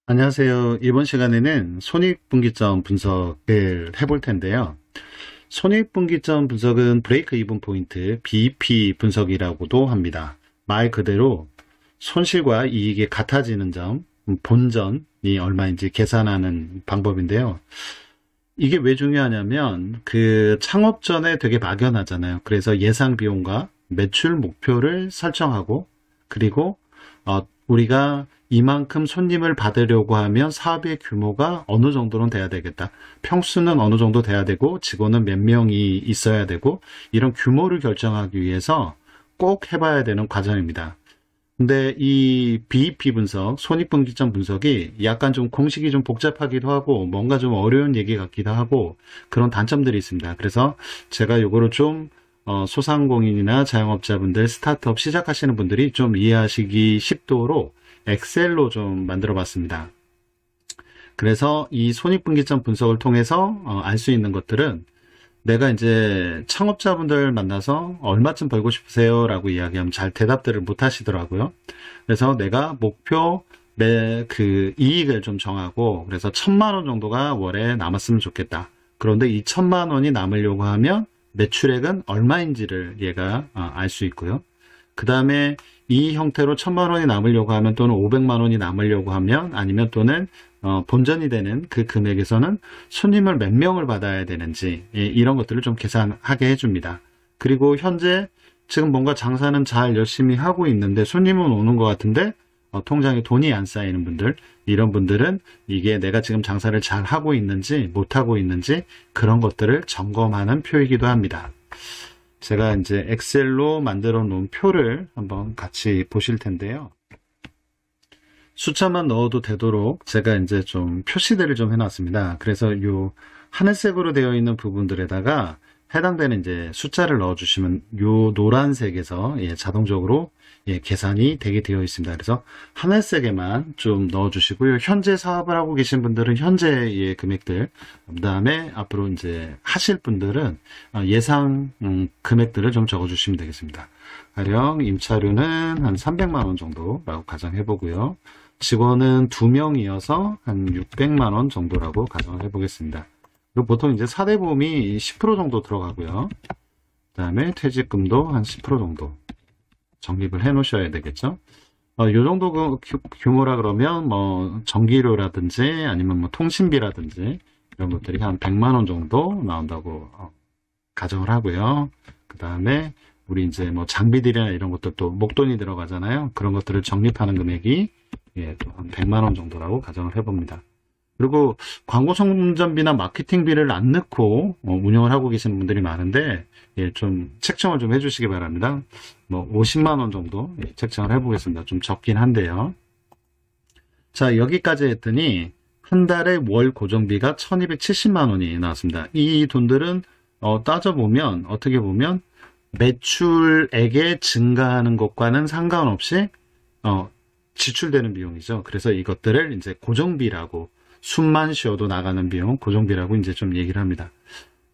안녕하세요. 이번 시간에는 손익분기점 분석을 해볼 텐데요. 손익분기점 분석은 브레이크 이븐 포인트 BEP 분석이라고도 합니다. 말 그대로 손실과 이익이 같아지는 점, 본전이 얼마인지 계산하는 방법인데요. 이게 왜 중요하냐면 그 창업 전에 되게 막연하잖아요. 그래서 예상 비용과 매출 목표를 설정하고, 그리고 우리가 이만큼 손님을 받으려고 하면 사업의 규모가 어느 정도는 돼야 되겠다. 평수는 어느 정도 돼야 되고 직원은 몇 명이 있어야 되고, 이런 규모를 결정하기 위해서 꼭 해봐야 되는 과정입니다. 근데 이 BEP 분석, 손익분기점 분석이 약간 좀 공식이 좀 복잡하기도 하고 뭔가 좀 어려운 얘기 같기도 하고 그런 단점들이 있습니다. 그래서 제가 요거를 좀 소상공인이나 자영업자분들, 스타트업 시작하시는 분들이 좀 이해하시기 쉽도록 엑셀로 좀 만들어 봤습니다. 그래서 이 손익분기점 분석을 통해서 알 수 있는 것들은, 내가 이제 창업자분들 만나서 얼마쯤 벌고 싶으세요? 라고 이야기하면 잘 대답들을 못 하시더라고요. 그래서 내가 목표 그 이익을 좀 정하고, 그래서 1,000만 원 정도가 월에 남았으면 좋겠다. 그런데 이 1,000만 원이 남으려고 하면 매출액은 얼마인지를 얘가 알 수 있고요. 그 다음에 이 형태로 1,000만 원이 남으려고 하면, 또는 500만 원이 남으려고 하면, 아니면 또는 본전이 되는 그 금액에서는 손님을 몇 명을 받아야 되는지, 이런 것들을 좀 계산하게 해줍니다. 그리고 현재 지금 뭔가 장사는 잘 열심히 하고 있는데 손님은 오는 것 같은데 통장에 돈이 안 쌓이는 분들, 이런 분들은 이게 내가 지금 장사를 잘 하고 있는지 못하고 있는지 그런 것들을 점검하는 표이기도 합니다. 제가 이제 엑셀로 만들어 놓은 표를 한번 같이 보실 텐데요. 숫자만 넣어도 되도록 제가 이제 좀 표시들을 좀 해놨습니다. 그래서 요 하늘색으로 되어 있는 부분들에다가 해당되는 이제 숫자를 넣어주시면 요 노란색에서 자동적으로 계산이 되게 되어 있습니다. 그래서 하늘색에만 좀 넣어주시고요. 현재 사업을 하고 계신 분들은 현재의 금액들, 그 다음에 앞으로 이제 하실 분들은 예상 금액들을 좀 적어주시면 되겠습니다. 가령 임차료는 한 300만 원 정도라고 가정해 보고요. 직원은 2명이어서 한 600만 원 정도라고 가정을 해 보겠습니다. 그리고 보통 이제 사대보험이 10% 정도 들어가고요. 그 다음에 퇴직금도 한 10% 정도 적립을 해 놓으셔야 되겠죠. 요 정도 규모라 그러면 뭐 전기료라든지 아니면 뭐 통신비라든지 이런 것들이 한 100만 원 정도 나온다고 가정을 하고요. 그 다음에 우리 이제 뭐 장비들이나 이런 것들도 목돈이 들어가잖아요. 그런 것들을 적립하는 금액이 또 한 100만 원 정도라고 가정을 해봅니다. 그리고 광고 선전비나 마케팅비를 안 넣고 운영을 하고 계시는 분들이 많은데 좀 책정을 좀 해주시기 바랍니다. 뭐 50만 원 정도 책정을 해보겠습니다. 좀 적긴 한데요. 자, 여기까지 했더니 한 달에 월 고정비가 1,270만 원이 나왔습니다. 이 돈들은 따져보면, 어떻게 보면 매출액의 증가하는 것과는 상관없이 지출되는 비용이죠. 그래서 이것들을 이제 고정비라고, 숨만 쉬어도 나가는 비용, 고정비라고 이제 좀 얘기를 합니다.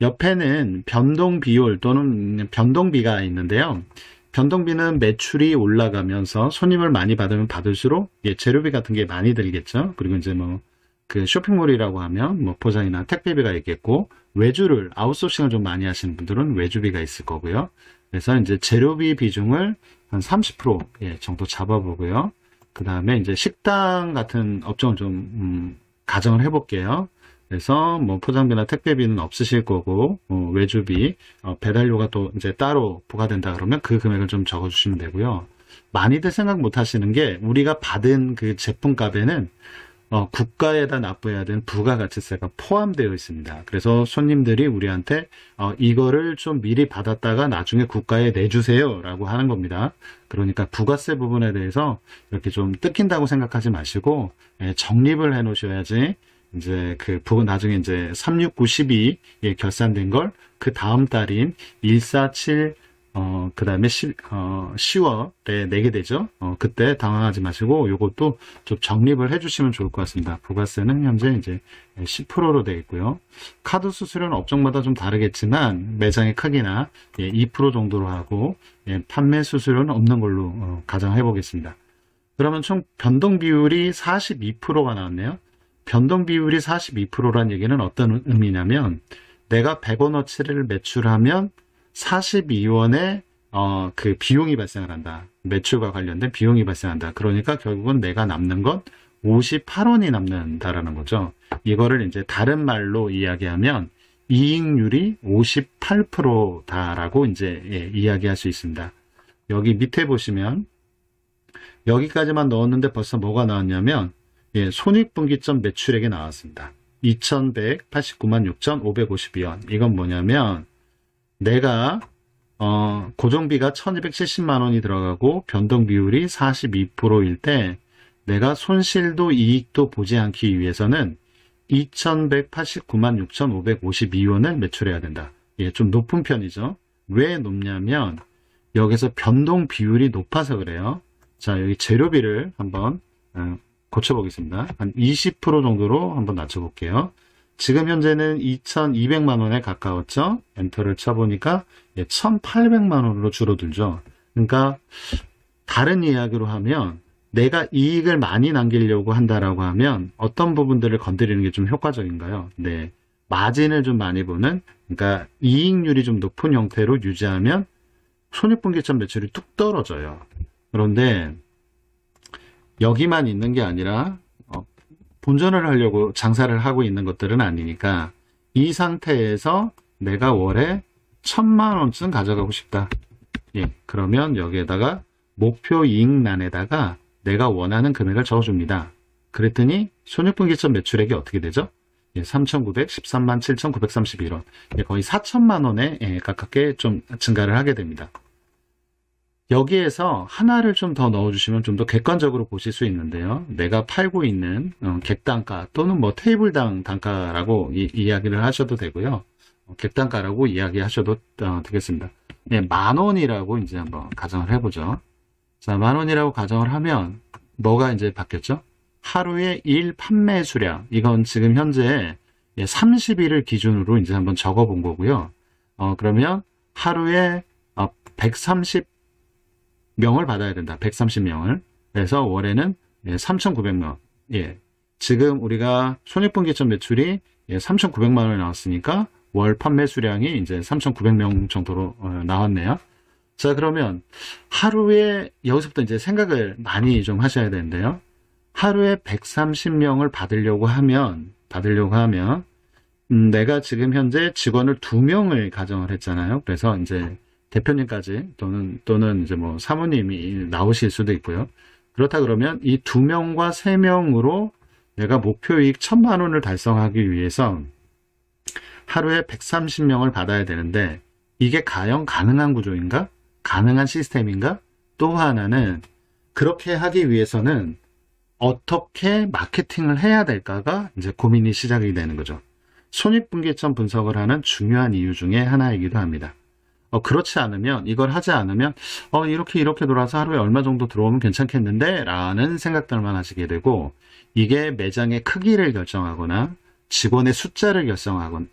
옆에는 변동 비율 또는 변동비가 있는데요. 변동비는 매출이 올라가면서 손님을 많이 받으면 받을수록 재료비 같은 게 많이 들겠죠. 그리고 이제 뭐 그 쇼핑몰이라고 하면 뭐 포장이나 택배비가 있겠고, 외주를 아웃소싱을 좀 많이 하시는 분들은 외주비가 있을 거고요. 그래서 이제 재료비 비중을 한 30% 정도 잡아보고요. 그 다음에 이제 식당 같은 업종을 좀 가정을 해볼게요. 그래서 뭐 포장비나 택배비는 없으실 거고, 외주비, 배달료가 또 이제 따로 부과된다 그러면 그 금액을 좀 적어주시면 되고요. 많이들 생각 못 하시는 게, 우리가 받은 그 제품값에는 국가에다 납부해야 되는 부가가치세가 포함되어 있습니다. 그래서 손님들이 우리한테 이거를 좀 미리 받았다가 나중에 국가에 내주세요 라고 하는 겁니다. 그러니까 부가세 부분에 대해서 이렇게 좀 뜯긴다고 생각하지 마시고 적립을 해 놓으셔야지, 이제 나중에 이제 36912에 결산된 걸 그 다음 달인 147 그 다음에 10월에 내게 되죠. 그때 당황하지 마시고 요것도 좀 적립을 해주시면 좋을 것 같습니다. 부가세는 현재 이제 10%로 되어 있고요. 카드 수수료는 업종마다 좀 다르겠지만 매장의 크기나 2% 정도로 하고, 판매 수수료는 없는 걸로 가정해 보겠습니다. 그러면 총 변동 비율이 42%가 나왔네요. 변동 비율이 42%란 얘기는 어떤 의미냐면 내가 100원어치를 매출하면 42원의 그 비용이 발생을 한다. 매출과 관련된 비용이 발생한다. 그러니까 결국은 내가 남는 건 58원이 남는다라는 거죠. 이거를 이제 다른 말로 이야기하면 이익률이 58%다라고 이제 이야기할 수 있습니다. 여기 밑에 보시면 여기까지만 넣었는데 벌써 뭐가 나왔냐면 손익분기점 매출액이 나왔습니다. 2189만 6,552원. 이건 뭐냐면 내가 고정비가 1270만 원이 들어가고 변동 비율이 42%일 때 내가 손실도 이익도 보지 않기 위해서는 2189만 6,552원을 매출해야 된다. 좀 높은 편이죠. 왜 높냐면 여기서 변동 비율이 높아서 그래요. 자, 여기 재료비를 한번 고쳐보겠습니다. 한 20% 정도로 한번 낮춰볼게요. 지금 현재는 2,200만 원에 가까웠죠. 엔터를 쳐보니까 1,800만 원으로 줄어들죠. 그러니까 다른 이야기로 하면 내가 이익을 많이 남기려고 한다라고 하면 어떤 부분들을 건드리는 게 좀 효과적인가요? 네, 마진을 좀 많이 보는, 그러니까 이익률이 좀 높은 형태로 유지하면 손익분기점 매출이 뚝 떨어져요. 그런데 여기만 있는 게 아니라 본전을 하려고 장사를 하고 있는 것들은 아니니까 이 상태에서 내가 월에 1,000만 원쯤 가져가고 싶다. 그러면 여기에다가 목표 이익란에다가 내가 원하는 금액을 적어줍니다. 그랬더니 손익분기점 매출액이 어떻게 되죠? 3,913만 7,931원. 거의 4천만 원에 가깝게 좀 증가를 하게 됩니다. 여기에서 하나를 좀 더 넣어주시면 좀 더 객관적으로 보실 수 있는데요. 내가 팔고 있는 객단가 또는 뭐 테이블당 단가라고 이야기를 하셔도 되고요. 객단가라고 이야기하셔도 되겠습니다. 10,000원이라고 이제 한번 가정을 해보죠. 자, 10,000원이라고 가정을 하면 뭐가 이제 바뀌었죠? 하루의 일 판매 수량. 이건 지금 현재 30일을 기준으로 이제 한번 적어 본 거고요. 그러면 하루에 130명을 받아야 된다. 130명을. 그래서 월에는 3,900명. 지금 우리가 손익분기점 매출이 3,900만 원이 나왔으니까 월 판매 수량이 이제 3,900명 정도로 나왔네요. 자, 그러면 하루에 여기서부터 이제 생각을 많이 좀 하셔야 되는데요. 하루에 130명을 받으려고 하면 내가 지금 현재 직원을 2명을 가정을 했잖아요. 그래서 이제 대표님까지 또는 이제 뭐 사모님이 나오실 수도 있고요. 그렇다 그러면 이 2명과 3명으로 내가 목표이익 1,000만 원을 달성하기 위해서 하루에 130명을 받아야 되는데 이게 과연 가능한 구조인가? 가능한 시스템인가? 또 하나는 그렇게 하기 위해서는 어떻게 마케팅을 해야 될까가 이제 고민이 시작이 되는 거죠. 손익분기점 분석을 하는 중요한 이유 중에 하나이기도 합니다. 그렇지 않으면, 이걸 하지 않으면 이렇게 돌아서 하루에 얼마 정도 들어오면 괜찮겠는데 라는 생각들만 하시게 되고, 이게 매장의 크기를 결정하거나 직원의 숫자를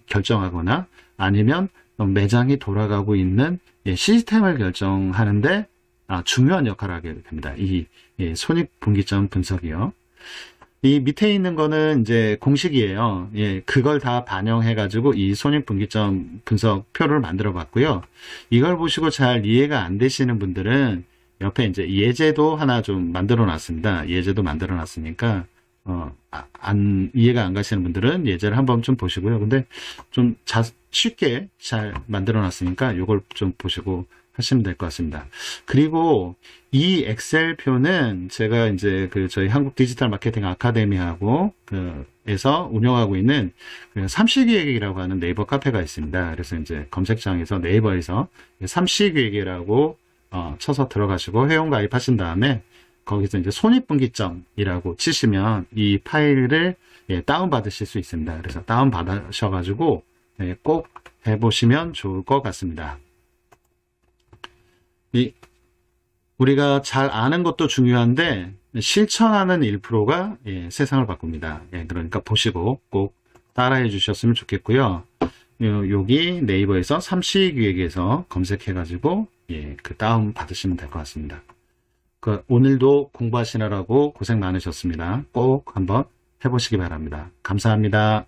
결정하거나 아니면 매장이 돌아가고 있는 시스템을 결정하는데 중요한 역할을 하게 됩니다. 이 손익분기점 분석이요. 이 밑에 있는 거는 이제 공식이에요. 그걸 다 반영해가지고 이 손익분기점 분석표를 만들어 봤고요. 이걸 보시고 잘 이해가 안 되시는 분들은 옆에 이제 예제도 하나 좀 만들어 놨습니다. 예제도 만들어 놨으니까 이해가 안 가시는 분들은 예제를 한번 좀 보시고요. 근데 좀 쉽게 잘 만들어 놨으니까 이걸 좀 보시고 하시면 될 것 같습니다. 그리고 이 엑셀표는 제가 이제 저희 한국 디지털 마케팅 아카데미하고 에서 운영하고 있는 삼시기획이라고 하는 네이버 카페가 있습니다. 그래서 이제 검색창에서 네이버에서 삼시기획이라고 쳐서 들어가시고 회원 가입하신 다음에 거기서 이제 손익분기점이라고 치시면 이 파일을 다운 받으실 수 있습니다. 그래서 다운 받으셔가지고 꼭 해보시면 좋을 것 같습니다. 우리가 잘 아는 것도 중요한데 실천하는 1%가 세상을 바꿉니다. 그러니까 보시고 꼭 따라해 주셨으면 좋겠고요. 여기 네이버에서 삼시기획에서 검색해 가지고 다운 받으시면 될 것 같습니다. 오늘도 공부하시느라고 고생 많으셨습니다. 꼭 한번 해보시기 바랍니다. 감사합니다.